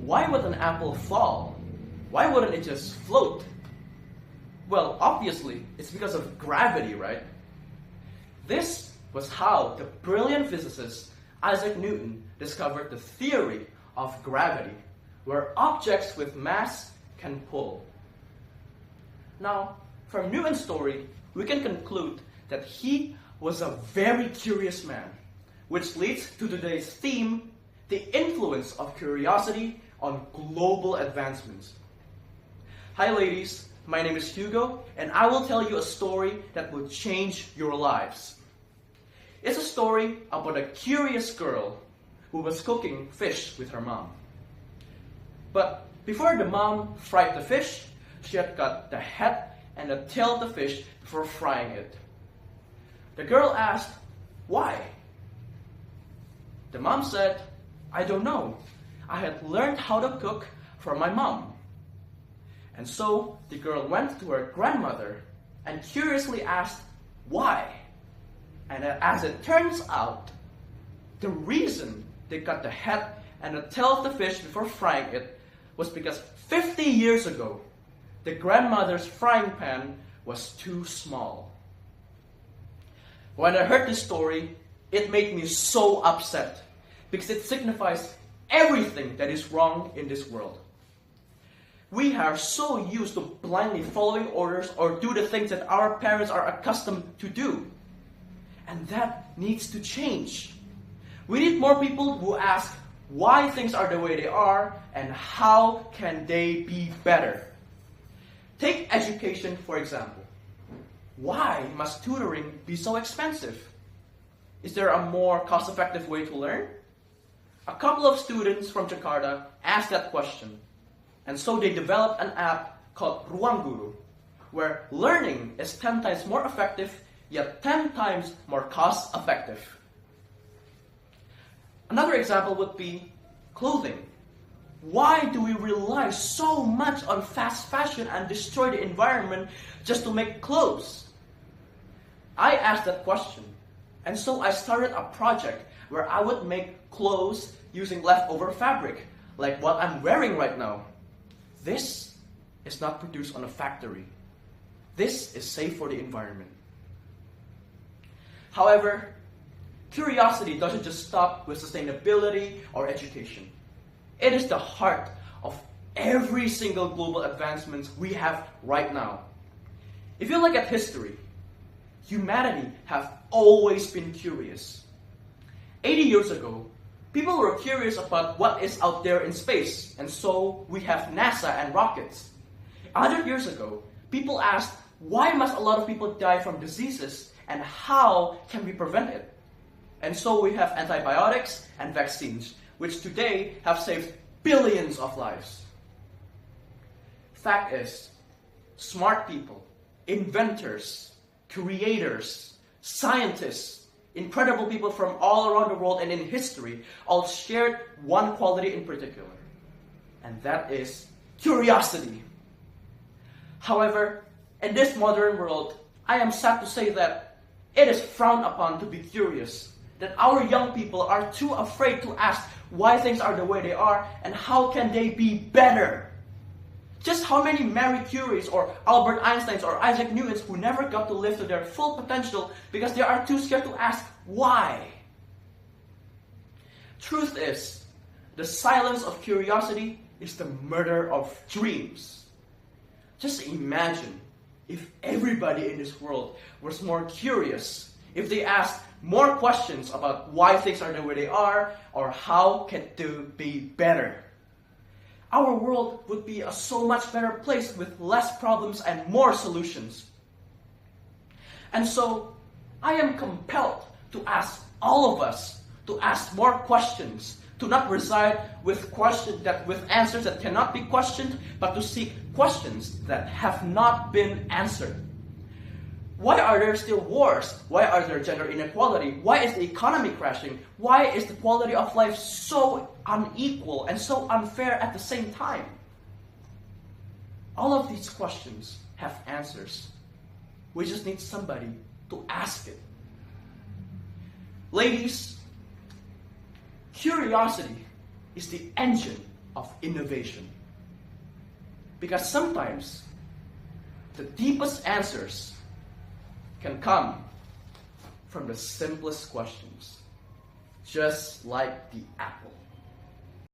Why would an apple fall? Why wouldn't it just float? Well, obviously, it's because of gravity, right? This was how the brilliant physicist Isaac Newton discovered the theory of gravity, where objects with mass can pull. Now, from Newton's story, we can conclude that he was a very curious man, which leads to today's theme, the influence of curiosity on global advancements. Hi ladies, my name is Hugo, and I will tell you a story that will change your lives. It's a story about a curious girl who was cooking fish with her mom. But before the mom fried the fish, she had cut the head and the tail of the fish before frying it. The girl asked, "Why?" The mom said, "I don't know. I had learned how to cook from my mom." And so the girl went to her grandmother and curiously asked, "Why?" And as it turns out, the reason they cut the head and the tail of the fish before frying it was because 50 years ago, the grandmother's frying pan was too small. When I heard this story, it made me so upset because it signifies everything that is wrong in this world. We are so used to blindly following orders or do the things that our parents are accustomed to do. And that needs to change. We need more people who ask why things are the way they are and how can they be better. Take education, for example. Why must tutoring be so expensive? Is there a more cost-effective way to learn? A couple of students from Jakarta asked that question, and so they developed an app called Ruang Guru, where learning is 10 times more effective, yet 10 times more cost-effective. Another example would be clothing. Why do we rely so much on fast fashion and destroy the environment just to make clothes? I asked that question, and so I started a project where I would make clothes using leftover fabric, like what I'm wearing right now. This is not produced on a factory. This is safe for the environment. However, curiosity doesn't just stop with sustainability or education. It is the heart of every single global advancement we have right now. If you look at history, humanity have always been curious. 80 years ago, people were curious about what is out there in space, and so we have NASA and rockets. 100 years ago, people asked, why must a lot of people die from diseases, and how can we prevent it? And so we have antibiotics and vaccines, which today have saved billions of lives. Fact is, smart people, inventors, creators, scientists, incredible people from all around the world and in history all shared one quality in particular, and that is curiosity. However, in this modern world, I am sad to say that it is frowned upon to be curious, that our young people are too afraid to ask why things are the way they are and how can they be better. Just how many Marie Curies or Albert Einsteins or Isaac Newtons who never got to live to their full potential because they are too scared to ask why? Truth is, the silence of curiosity is the murder of dreams. Just imagine if everybody in this world was more curious, if they asked more questions about why things are the way they are or how can they be better. Our world would be a so much better place with less problems and more solutions. And so, I am compelled to ask all of us to ask more questions, to not reside with answers that cannot be questioned, but to seek questions that have not been answered. Why are there still wars? Why are there gender inequality? Why is the economy crashing? Why is the quality of life so unequal and so unfair at the same time? All of these questions have answers. We just need somebody to ask it. Ladies, curiosity is the engine of innovation. Because sometimes the deepest answers can come from the simplest questions, just like the apple.